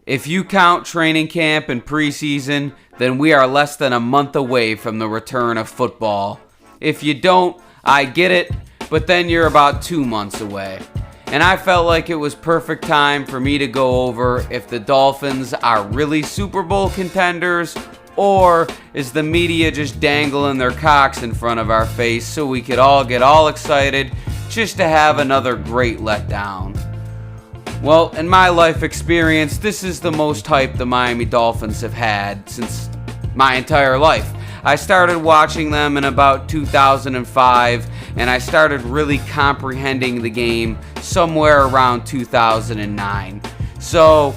If you count training camp and preseason, then we are less than a month away from the return of football. If you don't, I get it, but then you're about 2 months away. And I felt like it was perfect time for me to go over if the Dolphins are really Super Bowl contenders, or is the media just dangling their cocks in front of our face so we could all get all excited just to have another great letdown. Well, in my life experience, this is the most hype the Miami Dolphins have had since my entire life. I started watching them in about 2005, and I started really comprehending the game somewhere around 2009. So,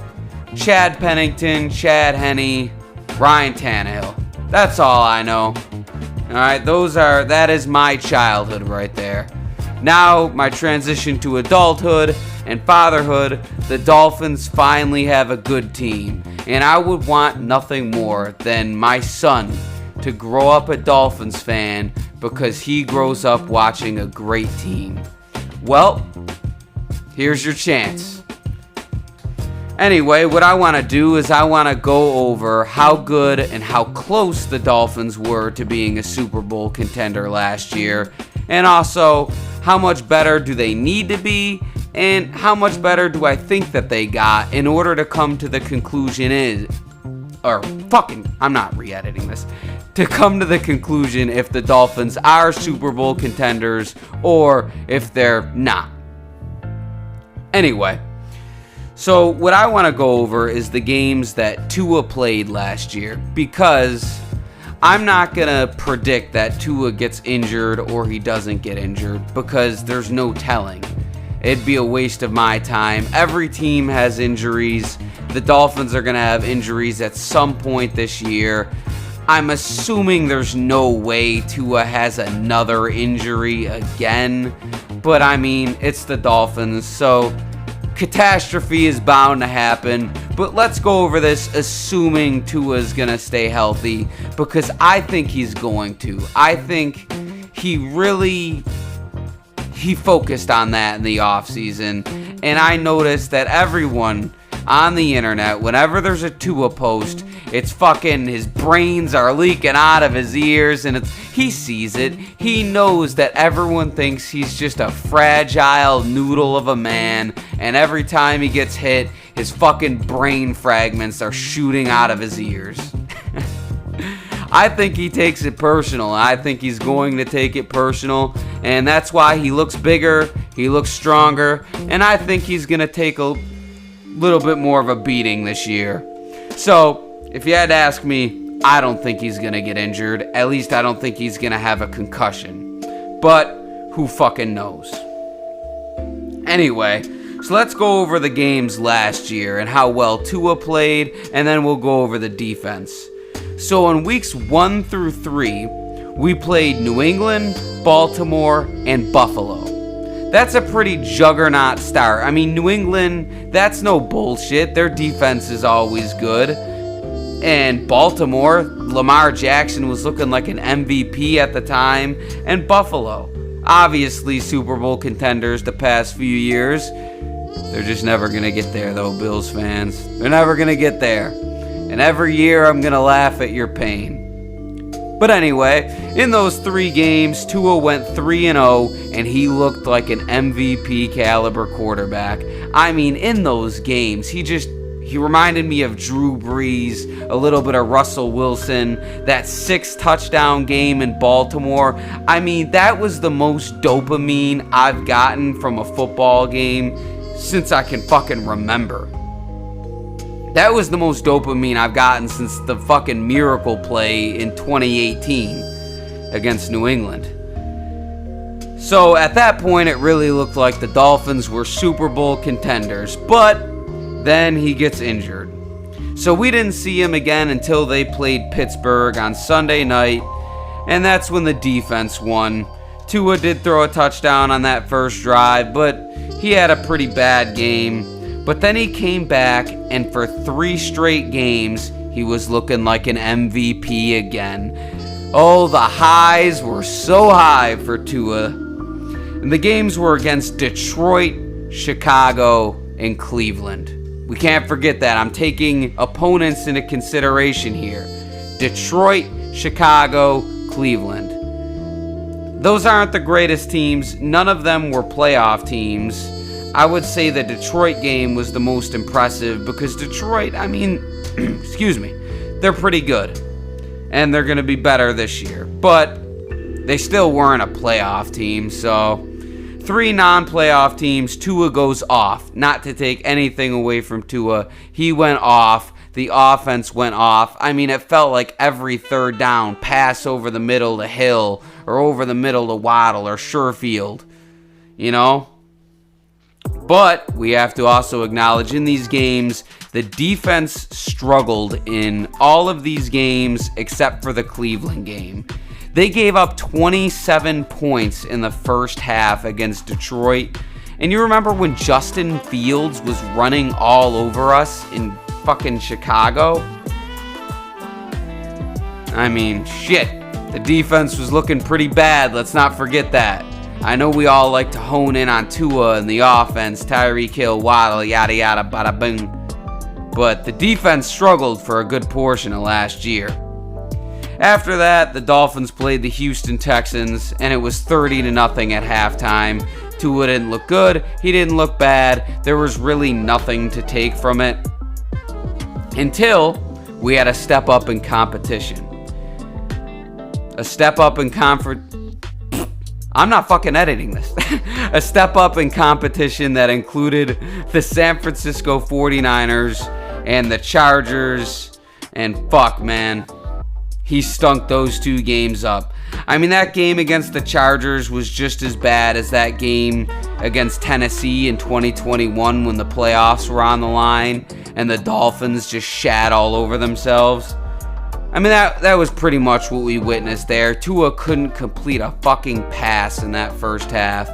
Chad Pennington, Chad Henne, Ryan Tannehill. That's all I know. Alright, that is my childhood right there. Now, my transition to adulthood and fatherhood, the Dolphins finally have a good team. And I would want nothing more than my son to grow up a Dolphins fan because he grows up watching a great team. Well, here's your chance. Anyway, what I want to do is I want to go over how good and how close the Dolphins were to being a Super Bowl contender last year, and also how much better do they need to be, and how much better do I think that they got in order to come to the conclusion I'm not re-editing this, to come to the conclusion if the Dolphins are Super Bowl contenders or if they're not. Anyway, so what I want to go over is the games that Tua played last year, because I'm not going to predict that Tua gets injured or he doesn't get injured, because there's no telling. It'd be a waste of my time. Every team has injuries. The Dolphins are going to have injuries at some point this year. I'm assuming there's no way Tua has another injury again, but I mean, it's the Dolphins, so catastrophe is bound to happen. But let's go over this assuming Tua's gonna stay healthy, because I think he's going to. I think he focused on that in the offseason, and I noticed that everyone on the internet, whenever there's a Tua post, it's fucking his brains are leaking out of his ears, and he sees it. He knows that everyone thinks he's just a fragile noodle of a man, and every time he gets hit, his fucking brain fragments are shooting out of his ears. I think he takes it personal. I think he's going to take it personal, and that's why he looks bigger, he looks stronger, and I think he's going to take a little bit more of a beating this year. So, if you had to ask me, I don't think he's going to get injured. At least I don't think he's going to have a concussion. But who fucking knows? Anyway, so let's go over the games last year and how well Tua played, and then we'll go over the defense. So in weeks 1 through 3, we played New England, Baltimore, and Buffalo. That's a pretty juggernaut start. I mean, New England, that's no bullshit. Their defense is always good. And Baltimore, Lamar Jackson was looking like an MVP at the time. And Buffalo, obviously Super Bowl contenders the past few years. They're just never going to get there, though, Bills fans. They're never going to get there. And every year I'm going to laugh at your pain. But anyway, in those 3 games, Tua went 3-0, and he looked like an MVP caliber quarterback. I mean, in those games, he reminded me of Drew Brees, a little bit of Russell Wilson, that 6 touchdown game in Baltimore. I mean, that was the most dopamine I've gotten from a football game since I can fucking remember. That was the most dopamine I've gotten since the fucking miracle play in 2018 against New England. So at that point, it really looked like the Dolphins were Super Bowl contenders, but then he gets injured. So we didn't see him again until they played Pittsburgh on Sunday night, and that's when the defense won. Tua did throw a touchdown on that first drive, but he had a pretty bad game. But then he came back, and for 3 straight games, he was looking like an MVP again. Oh, the highs were so high for Tua. And the games were against Detroit, Chicago, and Cleveland. We can't forget that. I'm taking opponents into consideration here. Detroit, Chicago, Cleveland. Those aren't the greatest teams. None of them were playoff teams. I would say the Detroit game was the most impressive because Detroit, excuse me, they're pretty good. And they're going to be better this year. But they still weren't a playoff team, so 3 non-playoff teams. Tua goes off. Not to take anything away from Tua. He went off. The offense went off. It felt like every third down, pass over the middle to Hill or over the middle to Waddle or Sherfield. But we have to also acknowledge in these games, the defense struggled in all of these games except for the Cleveland game. They gave up 27 points in the first half against Detroit. And you remember when Justin Fields was running all over us in fucking Chicago? Shit. The defense was looking pretty bad. Let's not forget that. I know we all like to hone in on Tua and the offense, Tyreek Hill, Waddle, yada yada, bada boom. But the defense struggled for a good portion of last year. After that, the Dolphins played the Houston Texans, and it was 30-0 at halftime. Tua didn't look good. He didn't look bad. There was really nothing to take from it until we had a step up in competition. A step up in I'm not fucking editing this. A step up in competition that included the San Francisco 49ers and the Chargers. And fuck, man. He stunk those 2 games up. That game against the Chargers was just as bad as that game against Tennessee in 2021 when the playoffs were on the line and the Dolphins just shat all over themselves. That was pretty much what we witnessed there. Tua couldn't complete a fucking pass in that first half.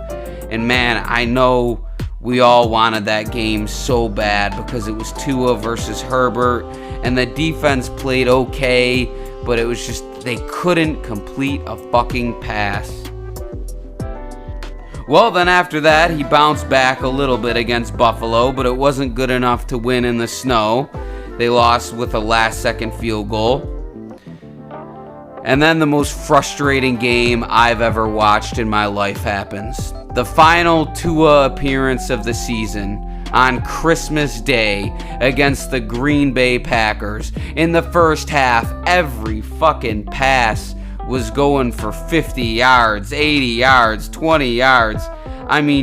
And man, I know we all wanted that game so bad because it was Tua versus Herbert and the defense played okay, but it was just they couldn't complete a fucking pass. Well, then after that, he bounced back a little bit against Buffalo, but it wasn't good enough to win in the snow. They lost with a last-second field goal. And then the most frustrating game I've ever watched in my life happens. The final Tua appearance of the season on Christmas Day against the Green Bay Packers. In the first half, every fucking pass was going for 50 yards, 80 yards, 20 yards.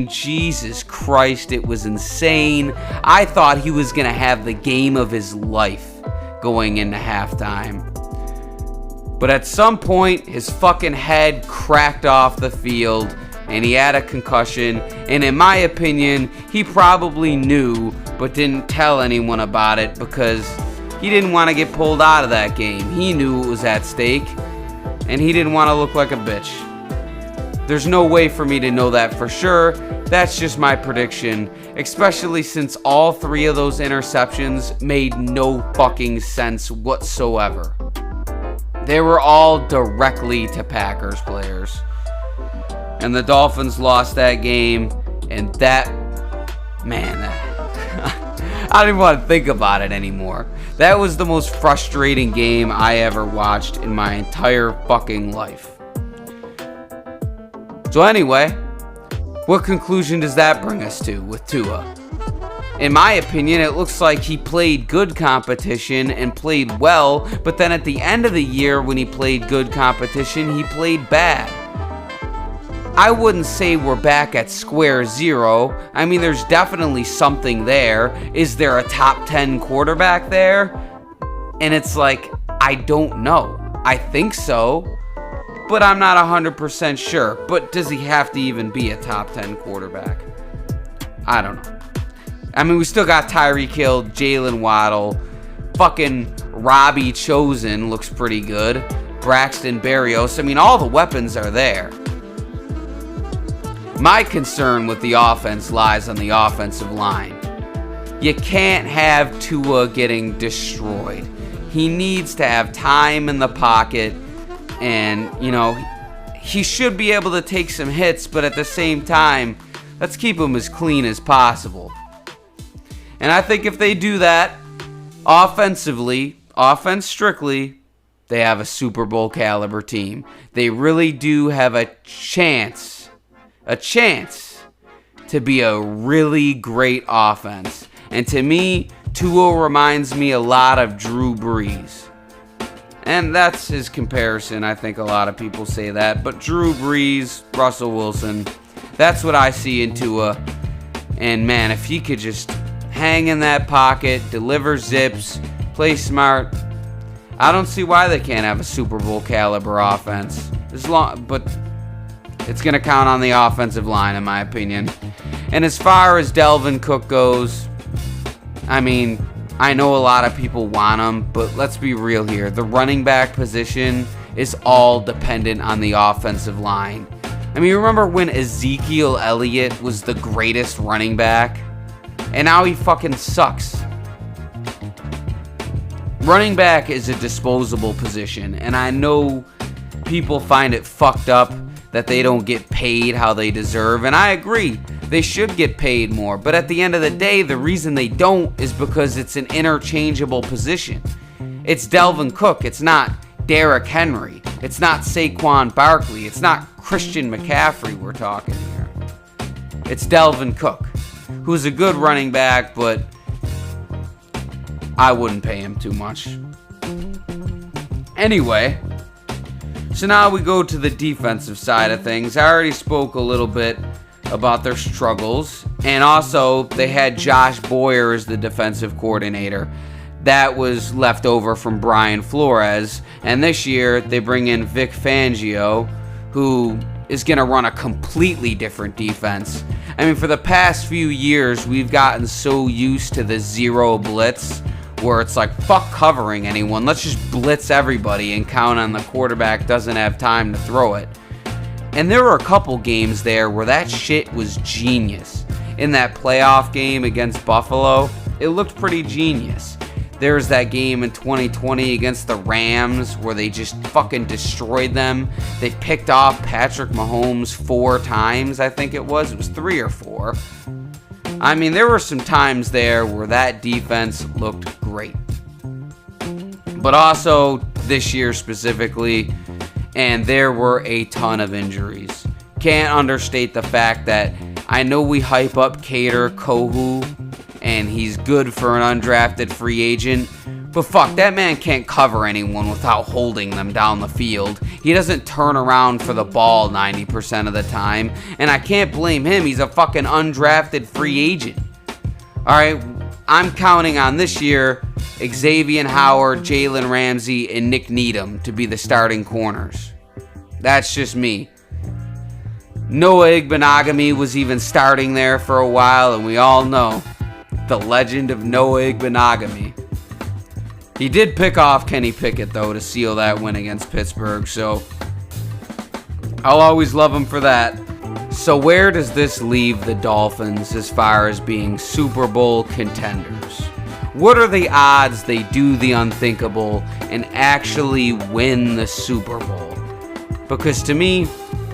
Jesus Christ, it was insane. I thought he was going to have the game of his life going into halftime. But at some point, his fucking head cracked off the field and he had a concussion. And in my opinion, he probably knew but didn't tell anyone about it because he didn't want to get pulled out of that game. He knew it was at stake and he didn't want to look like a bitch. There's no way for me to know that for sure. That's just my prediction, especially since all 3 of those interceptions made no fucking sense whatsoever. They were all directly to Packers players. And the Dolphins lost that game. And that, man, I don't even want to think about it anymore. That was the most frustrating game I ever watched in my entire fucking life. So anyway, what conclusion does that bring us to with Tua? In my opinion, it looks like he played good competition and played well, but then at the end of the year when he played good competition, he played bad. I wouldn't say we're back at square zero. There's definitely something there. Is there a top 10 quarterback there? And it's like, I don't know. I think so, but I'm not 100% sure. But does he have to even be a top 10 quarterback? I don't know. We still got Tyreek Hill, Jalen Waddle, fucking Robbie Chosen looks pretty good, Braxton Berrios. All the weapons are there. My concern with the offense lies on the offensive line. You can't have Tua getting destroyed. He needs to have time in the pocket, and, he should be able to take some hits, but at the same time, let's keep him as clean as possible. And I think if they do that, offensively, offense strictly, they have a Super Bowl caliber team. They really do have a chance to be a really great offense. And to me, Tua reminds me a lot of Drew Brees. And that's his comparison. I think a lot of people say that. But Drew Brees, Russell Wilson, that's what I see in Tua. And man, if he could just hang in that pocket, deliver zips, play smart, I don't see why they can't have a Super Bowl caliber offense. But it's going to count on the offensive line, in my opinion. And as far as Dalvin Cook goes, I mean, I know a lot of people want him, but let's be real here. The running back position is all dependent on the offensive line. I mean, remember when Ezekiel Elliott was the greatest running back? And now he fucking sucks. Running back is a disposable position, and I know people find it fucked up that they don't get paid how they deserve, and I agree. They should get paid more, but at the end of the day, the reason they don't is because it's an interchangeable position. It's Dalvin Cook. It's not Derrick Henry. It's not Saquon Barkley. It's not Christian McCaffrey we're talking here. It's Dalvin Cook, who's a good running back, but I wouldn't pay him too much. Anyway, so now we go to the defensive side of things. I already spoke a little bit about their struggles, and also they had Josh Boyer as the defensive coordinator. That was left over from Brian Flores, and this year they bring in Vic Fangio, who is going to run a completely different defense. I mean, for the past few years, we've gotten so used to the zero blitz, where it's like, fuck covering anyone, let's just blitz everybody and count on the quarterback doesn't have time to throw it. And there were a couple games there where that shit was genius. In that playoff game against Buffalo, it looked pretty genius. There was that game in 2020 against the Rams where they just fucking destroyed them. They picked off Patrick Mahomes 4 times, I think it was. It was 3 or 4. I mean, there were some times there where that defense looked great. But also, this year specifically, and there were a ton of injuries. Can't understate the fact that I know we hype up Kader Kohou, and he's good for an undrafted free agent, but fuck, that man can't cover anyone without holding them down the field. He doesn't turn around for the ball 90% of the time, and I can't blame him. He's a fucking undrafted free agent. Alright, I'm counting on this year Xavier Howard, Jalen Ramsey, and Nick Needham to be the starting corners. That's just me. Noah Igbenogany was even starting there for a while, and we all know the legend of Noah Igbenogany. He did pick off Kenny Pickett, though, to seal that win against Pittsburgh, so I'll always love him for that. So where does this leave the Dolphins as far as being Super Bowl contenders? What are the odds they do the unthinkable and actually win the Super Bowl? Because to me,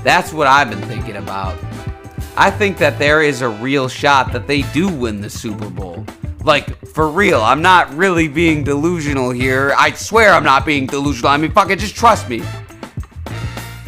that's what I've been thinking about. I think that there is a real shot that they do win the Super Bowl. Like, for real. I'm not really being delusional here. I swear I'm not being delusional. I mean, fucking just trust me.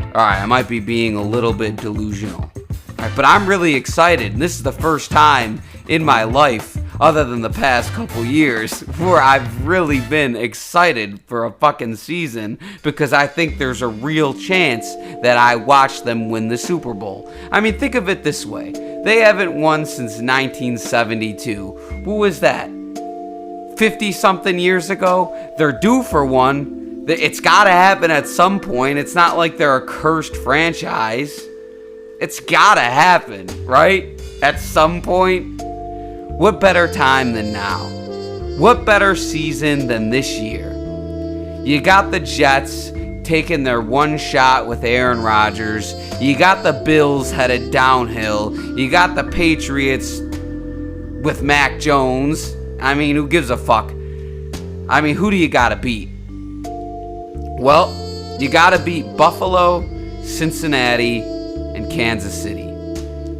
Alright, I might be being a little bit delusional. Alright, but I'm really excited. And this is the first time in my life, other than the past couple years, where I've really been excited for a fucking season, because I think there's a real chance that I watch them win the Super Bowl. I mean, think of it this way. They haven't won since 1972. Who was that? 50-something years ago? They're due for one. It's gotta happen at some point. It's not like they're a cursed franchise. It's gotta happen, right? At some point. What better time than now? What better season than this year? You got the Jets taking their one shot with Aaron Rodgers. You got the Bills headed downhill. You got the Patriots with Mac Jones. I mean, who gives a fuck? I mean, who do you gotta beat? Well, you gotta beat Buffalo, Cincinnati, and Kansas City.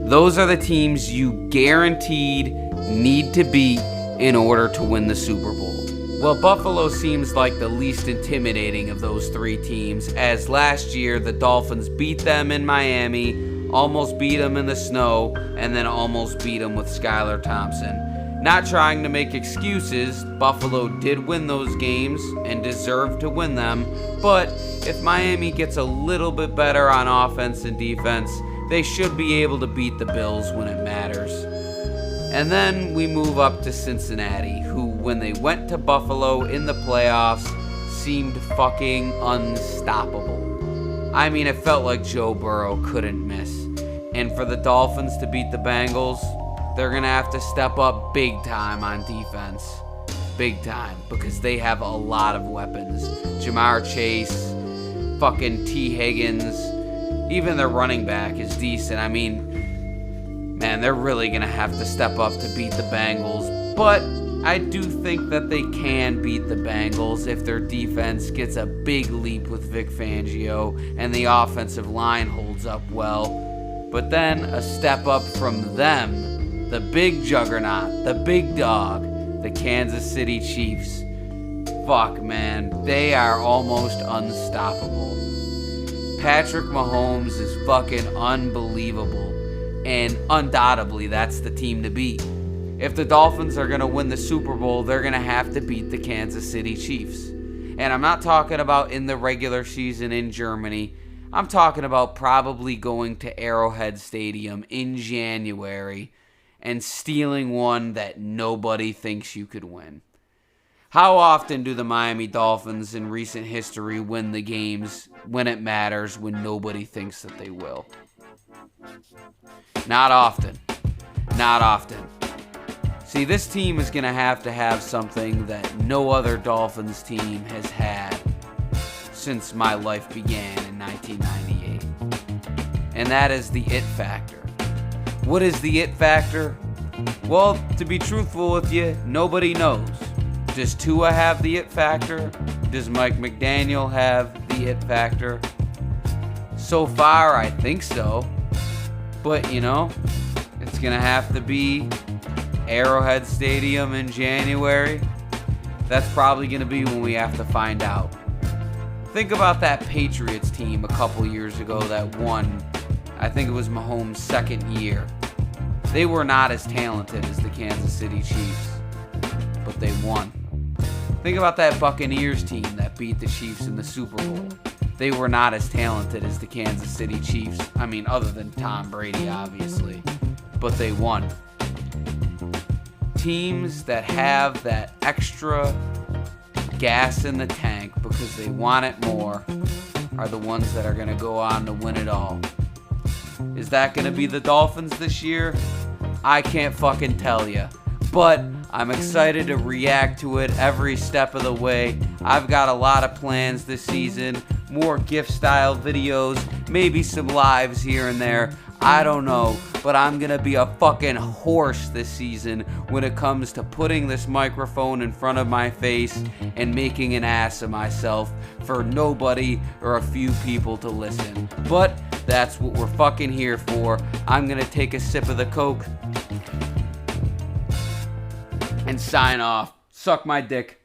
Those are the teams you guaranteed need to beat in order to win the Super Bowl. Well, Buffalo seems like the least intimidating of those three teams, as last year the Dolphins beat them in Miami, almost beat them in the snow, and then almost beat them with Skylar Thompson. Not trying to make excuses, Buffalo did win those games and deserved to win them, but if Miami gets a little bit better on offense and defense, they should be able to beat the Bills when it matters. And then we move up to Cincinnati, who, when they went to Buffalo in the playoffs, seemed fucking unstoppable. I mean, it felt like Joe Burrow couldn't miss. And for the Dolphins to beat the Bengals, they're going to have to step up big time on defense. Big time, because they have a lot of weapons. Jamar Chase, fucking T. Higgins, even their running back is decent. I mean, man, they're really going to have to step up to beat the Bengals. But I do think that they can beat the Bengals if their defense gets a big leap with Vic Fangio and the offensive line holds up well. But then a step up from them, the big juggernaut, the big dog, the Kansas City Chiefs. Fuck, man, they are almost unstoppable. Patrick Mahomes is fucking unbelievable. And undoubtedly, that's the team to beat. If the Dolphins are going to win the Super Bowl, they're going to have to beat the Kansas City Chiefs. And I'm not talking about in the regular season in Germany. I'm talking about probably going to Arrowhead Stadium in January and stealing one that nobody thinks you could win. How often do the Miami Dolphins in recent history win the games when it matters, when nobody thinks that they will? Not often. Not often. See, this team is going to have something that no other Dolphins team has had since my life began in 1998. And that is the it factor. What is the it factor? Well, to be truthful with you, nobody knows. Does Tua have the it factor? Does Mike McDaniel have the it factor? So far, I think so. But, you know, it's going to have to be Arrowhead Stadium in January. That's probably going to be when we have to find out. Think about that Patriots team a couple years ago that won. I think it was Mahomes' second year. They were not as talented as the Kansas City Chiefs, but they won. Think about that Buccaneers team that beat the Chiefs in the Super Bowl. They were not as talented as the Kansas City Chiefs. I mean, other than Tom Brady, obviously. But they won. Teams that have that extra gas in the tank because they want it more are the ones that are going to go on to win it all. Is that going to be the Dolphins this year? I can't fucking tell you. But I'm excited to react to it every step of the way. I've got a lot of plans this season. More gift-style videos. Maybe some lives here and there. I don't know. But I'm going to be a fucking horse this season when it comes to putting this microphone in front of my face and making an ass of myself for nobody or a few people to listen. But that's what we're fucking here for. I'm going to take a sip of the Coke and sign off. Suck my dick.